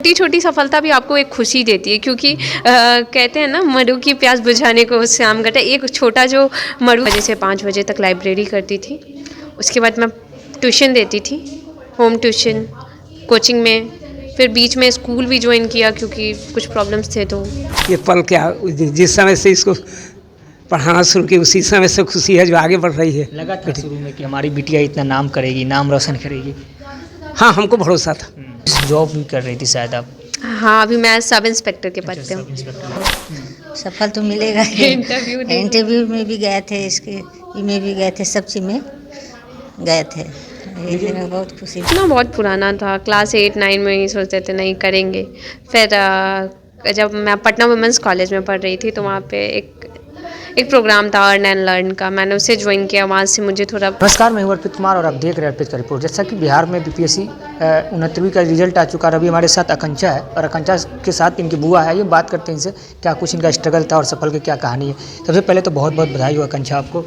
छोटी छोटी सफलता भी आपको एक खुशी देती है, क्योंकि कहते हैं ना, मधु की प्यास बुझाने को श्याम घटा। एक छोटा जो मधु बजे से 5 बजे तक लाइब्रेरी करती थी, उसके बाद मैं ट्यूशन देती थी, होम ट्यूशन, कोचिंग में, फिर बीच में स्कूल भी ज्वाइन किया क्योंकि कुछ प्रॉब्लम्स थे। तो ये पल क्या, जिस समय से इसको पढ़ाना शुरू किया उसी समय से खुशी है जो आगे बढ़ रही है। लगा था शुरू में कि हमारी बिटिया इतना नाम करेगी, नाम रोशन करेगी? हाँ, हमको भरोसा था। जॉब भी कर रही थी शायद आप? हाँ, अभी मैं सब इंस्पेक्टर के पद पे हूँ। सफल तो मिलेगा ही। इंटरव्यू में भी गए थे, इसके में भी गए थे, सब चीज़ में गए थे। ये में बहुत खुशी थी। ना बहुत पुराना था, क्लास 8-9 में ही सोचते थे नहीं करेंगे। फिर जब मैं पटना वुमेंस कॉलेज में पढ़ रही थी तो वहाँ पे एक प्रोग्राम था अर्न एंड लर्न का, मैंने उसे ज्वाइन किया। वहाँ से मुझे थोड़ा। नमस्कार, मैं हूं अर्पित कुमार और आप देख रहे हैं अर्पित का रिपोर्ट। जैसा कि बिहार में बीपीएससी 69वीं का रिजल्ट आ चुका है। अभी हमारे साथ आकांक्षा है और आकांक्षा के साथ इनकी बुआ है। ये बात करते हैं इनसे, क्या कुछ इनका स्ट्रगल था और सफल की क्या कहानी है। सबसे पहले तो बहुत बहुत बधाई हो आकांक्षा आपको।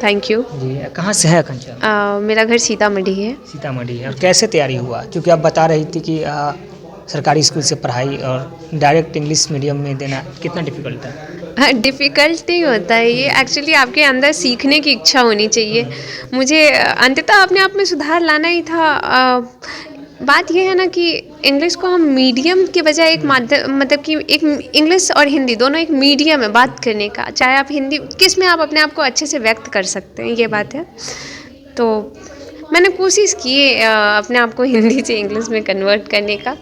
थैंक यू जी, कहाँ से है आकांक्षा? मेरा घर सीतामढ़ी है। सीतामढ़ी है। और कैसे तैयारी हुआ, क्योंकि आप बता रही थी कि सरकारी स्कूल से पढ़ाई और डायरेक्ट इंग्लिश मीडियम में देना कितना डिफ़िकल्ट था? डिफ़िकल्ट नहीं होता है ये, एक्चुअली आपके अंदर सीखने की इच्छा होनी चाहिए। मुझे अंततः अपने आप में सुधार लाना ही था। बात यह है ना कि इंग्लिश को हम मीडियम के बजाय एक माध्यम, मतलब कि एक इंग्लिश और हिंदी दोनों एक मीडियम है बात करने का। चाहे आप हिंदी किस में आप अपने आप को अच्छे से व्यक्त कर सकते हैं, ये बात है। तो मैंने कोशिश की अपने आप को हिंदी से इंग्लिश में कन्वर्ट करने का।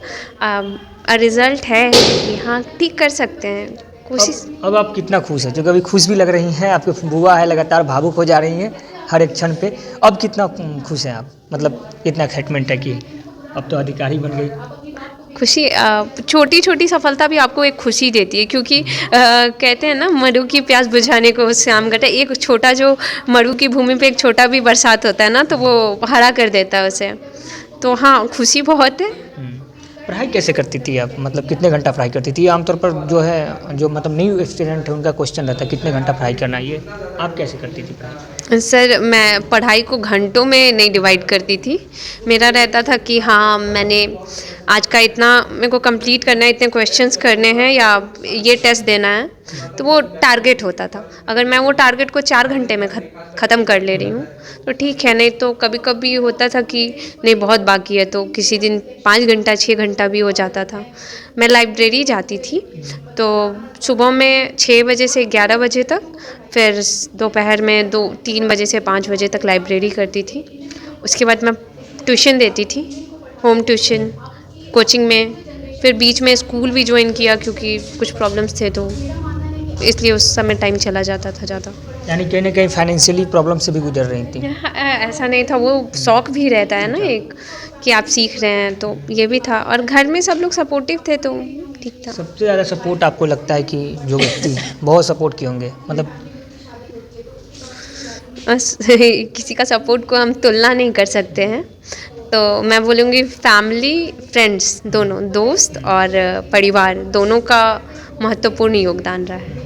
रिज़ल्ट है कि हाँ, ठीक कर सकते हैं कोशिश। अब आप कितना खुश हैं? जो कभी खुश भी लग रही हैं, आपकी बुआ है, लगातार भावुक हो जा रही हैं हर एक क्षण पे। अब कितना खुश हैं आप? मतलब इतना एक्साइटमेंट है कि अब तो अधिकारी बन गई। खुशी, छोटी छोटी सफलता भी आपको एक खुशी देती है, क्योंकि कहते हैं ना, मधु की प्यास बुझाने को श्याम घटा। एक छोटा जो मधु की भूमि पे एक छोटा भी बरसात होता है ना, तो वो हरा कर देता है उसे। तो हाँ, खुशी बहुत है। पढ़ाई कैसे करती थी आप? मतलब कितने घंटा पढ़ाई करती थी? आमतौर पर जो है, जो मतलब न्यू स्टूडेंट है उनका क्वेश्चन रहता है कितने घंटा पढ़ाई करना है, ये आप कैसे करती थी पढ़ाई? सर, मैं पढ़ाई को घंटों में नहीं डिवाइड करती थी। मेरा रहता था कि हाँ, मैंने आज का इतना मेरे को कंप्लीट करना है, इतने क्वेश्चंस करने हैं या ये टेस्ट देना है, तो वो टारगेट होता था। अगर मैं वो टारगेट को 4 घंटे में ख़त्म कर ले रही हूँ तो ठीक है, नहीं तो कभी कभी होता था कि नहीं बहुत बाकी है, तो किसी दिन 5 घंटा 6 घंटा भी हो जाता था। मैं लाइब्रेरी जाती थी तो सुबह में 6 बजे से 11 बजे तक, फिर दोपहर में 3 बजे से 5 बजे तक लाइब्रेरी करती थी। उसके बाद मैं ट्यूशन देती थी, होम ट्यूशन, कोचिंग में, फिर बीच में स्कूल भी ज्वाइन किया क्योंकि कुछ प्रॉब्लम्स थे, तो इसलिए उस समय टाइम चला जाता था ज़्यादा। यानी कहीं ना कहीं फाइनेंशियली प्रॉब्लम से भी गुजर रही थी? ऐसा नहीं था, वो शौक भी रहता है ना एक, कि आप सीख रहे हैं, तो ये भी था। और घर में सब लोग सपोर्टिव थे तो ठीक था। सबसे ज़्यादा सपोर्ट आपको लगता है कि जो व्यक्ति बहुत सपोर्ट किए होंगे, मतलब किसी का सपोर्ट को हम तुलना नहीं कर सकते हैं, तो मैं बोलूँगी फैमिली, फ्रेंड्स दोनों, दोस्त और परिवार दोनों का महत्वपूर्ण योगदान रहा है।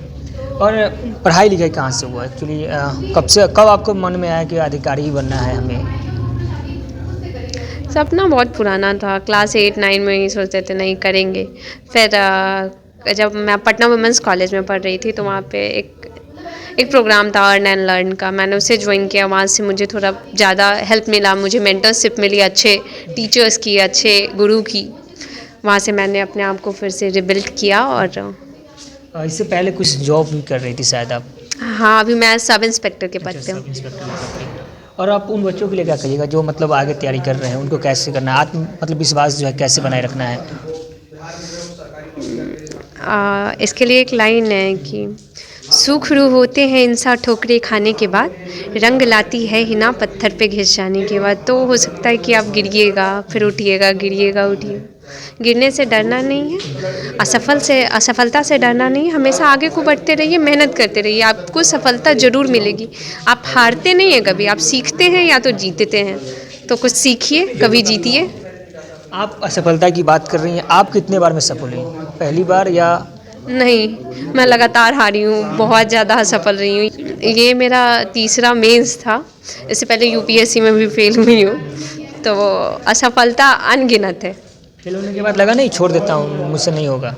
और पढ़ाई लिखाई कहाँ से हुआ एक्चुअली? कब आपको मन में आया कि अधिकारी ही बनना है हमें? सपना बहुत पुराना था, क्लास 8-9 में ही सोचते थे नहीं करेंगे। फिर जब मैं पटना वुमेंस कॉलेज में पढ़ रही थी तो वहाँ पे एक प्रोग्राम था अर्न एंड लर्न का, मैंने उसे ज्वाइन किया। वहाँ से मुझे थोड़ा ज़्यादा हेल्प मिला, मुझे मेंटरशिप मिली अच्छे टीचर्स की, अच्छे गुरु की। वहाँ से मैंने अपने आप को फिर से रिबिल्ड किया। और इससे पहले कुछ जॉब भी कर रही थी शायद आप? हाँ, अभी मैं सब इंस्पेक्टर के पद पे हूँ। और आप उन बच्चों के लिए क्या कहिएगा जो मतलब आगे तैयारी कर रहे हैं, उनको कैसे करना है, मतलब विश्वास जो है कैसे बनाए रखना है? इसके लिए एक लाइन है कि सुखरू होते हैं इंसान ठोकरे खाने के बाद, रंग लाती है हिना पत्थर पे घिस जाने के बाद। तो हो सकता है कि आप गिरिएगा, फिर उठिएगा, गिरिएगा, उठिएगा। गिरने से डरना नहीं है, असफलता से डरना नहीं है। हमेशा आगे को बढ़ते रहिए, मेहनत करते रहिए, आपको सफलता ज़रूर मिलेगी। आप हारते नहीं हैं कभी, आप सीखते हैं या तो जीतते हैं। तो कुछ सीखिए, कभी जीतिए। आप असफलता की बात कर रही हैं, आप कितने बार में सफल हुई? पहली बार या? नहीं, मैं लगातार हारी हूँ, बहुत ज़्यादा असफल रही हूँ। ये मेरा तीसरा मेंस था, इससे पहले यूपीएससी में भी फेल हुई हूँ, तो असफलता अनगिनत है। फेल होने के बाद लगा नहीं छोड़ देता हूँ, मुझसे नहीं होगा?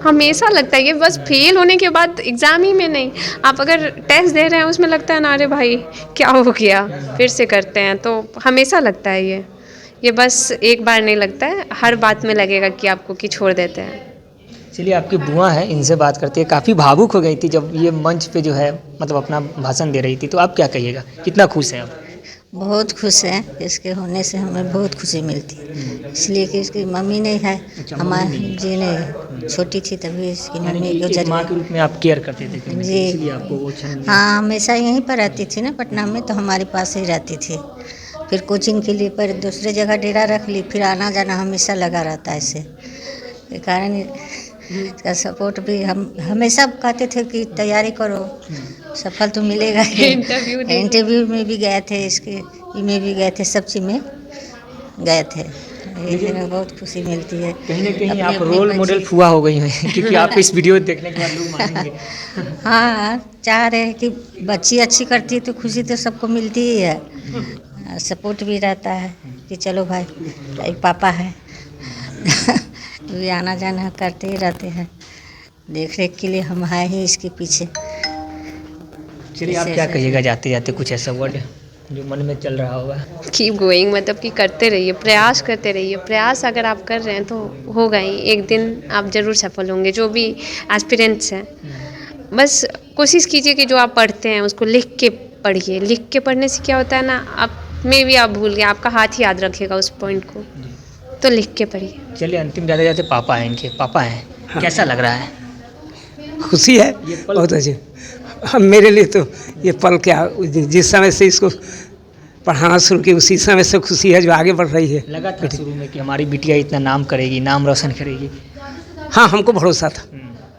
हमेशा लगता है ये, बस फेल होने के बाद एग्ज़ाम ही में नहीं, आप अगर टेस्ट दे रहे हैं उसमें लगता है ना अरे भाई क्या हो गया, फिर से करते हैं, तो हमेशा लगता है ये बस एक बार नहीं लगता है, हर बात में लगेगा कि आपको कि छोड़ देते हैं। चलिए, आपकी बुआ हैं, इनसे बात करते हैं। काफ़ी भावुक हो गई थी जब ये मंच पे जो है मतलब अपना भाषण दे रही थी, तो आप क्या कहिएगा, कितना खुश हैं आप? बहुत खुश हैं, इसके होने से हमें बहुत खुशी मिलती है, इसलिए कि इसकी मम्मी नहीं है, हमारी जी नहीं, छोटी थी तभी इसकी मम्मी गुजर माँ के गई। रूप में आप केयर करते थे कहीं, जी। इसलिए आपको वो क्षण हाँ, हमेशा यहीं पर रहती थी ना पटना में, तो हमारे पास ही रहती थी। फिर कोचिंग के लिए पर दूसरे जगह डेरा रख ली, फिर आना जाना हमेशा लगा रहता है इससे, के कारण इसका सपोर्ट भी हम हमेशा कहते थे कि तैयारी करो, सफल तो मिलेगा ही। इंटरव्यू में भी गए थे, इसके में भी गए थे, सब चीज़ में गए थे। ये हमें बहुत खुशी मिलती है। कहीं ना कहीं अपनी आप अपनी रोल बच्ची- मॉडल फुआ हो गई हैं क्योंकि आप इस वीडियो देखने के बाद लोग मानेंगे। हाँ, चाह रहे हैं कि बच्ची अच्छी करती है तो खुशी तो सबको मिलती ही है, सपोर्ट भी रहता है कि चलो भाई एक पापा है भी आना जाना करते ही रहते हैं, देख रेख के लिए हम हैं ही इसके पीछे। चलिए, आप ऐसे- क्या ऐसे- कहिएगा जाते जाते, कुछ ऐसा वर्ड जो मन में चल रहा होगा? कीप गोइंग, मतलब कि करते रहिए, प्रयास करते रहिए, प्रयास अगर आप कर रहे हैं तो होगा ही, एक दिन आप ज़रूर सफल होंगे, जो भी एस्पिरेंट्स हैं। बस कोशिश कीजिए कि जो आप पढ़ते हैं उसको लिख के पढ़िए, लिख के पढ़ने से क्या होता है ना, आप में भी आप भूल गए, आपका हाथ ही याद रखेगा उस पॉइंट को, तो लिख के पढ़िए। चलिए, अंतिम जाते जाते पापा हैं, इनके पापा हैं, कैसा लग रहा है? खुशी है, बहुत अच्छी। हम मेरे लिए तो ये पल क्या, जिस समय से इसको पढ़ाना शुरू किया उसी समय से खुशी है जो आगे बढ़ रही है। लगा था शुरू में कि हमारी बिटिया इतना नाम करेगी, नाम रोशन करेगी? हाँ, हमको भरोसा था,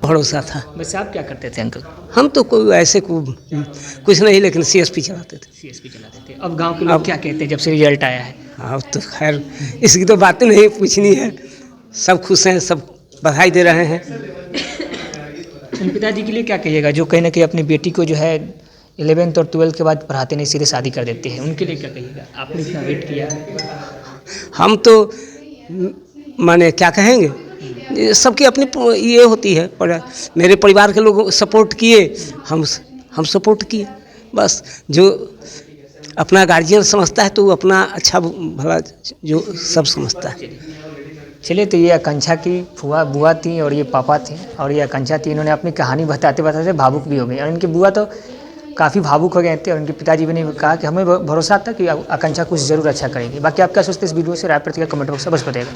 भरोसा था। वैसे आप क्या करते थे अंकल? हम तो कोई ऐसे कुछ नहीं, लेकिन CSP चलाते थे। CSP चलाते थे। अब गांव के लोग क्या कहते हैं जब से रिजल्ट आया है? अब तो खैर इसकी तो बातें नहीं पूछनी है, सब खुश हैं, सब बधाई दे रहे हैं। उन पिताजी के लिए क्या कहिएगा जो कहीं ना कहीं अपनी बेटी को जो है 11th और 12th के बाद पढ़ाते नहीं, सीधे शादी कर देते हैं, उनके लिए क्या कहिएगा? आपने इतना वेट किया। हम तो माने क्या कहेंगे, ये सबकी अपनी ये होती है, पर मेरे परिवार के लोग सपोर्ट किए, हम सपोर्ट किए, बस जो अपना गार्जियन समझता है तो वो अपना अच्छा भला जो सब समझता है। चलिए, तो ये आकांक्षा की बुआ थी और ये पापा थे, और ये आकांक्षा थी, इन्होंने अपनी कहानी बताते बताते भावुक भी हो गई, और इनकी बुआ तो काफ़ी भावुक हो गए थे, और इनके पिताजी भी ने कहा कि हमें भरोसा था कि आकांक्षा कुछ ज़रूर अच्छा करेगी। बाकी आप क्या सोचते हैं इस वीडियो से, राय प्रतिक्रिया कमेंट बॉक्स में बस बताइएगा।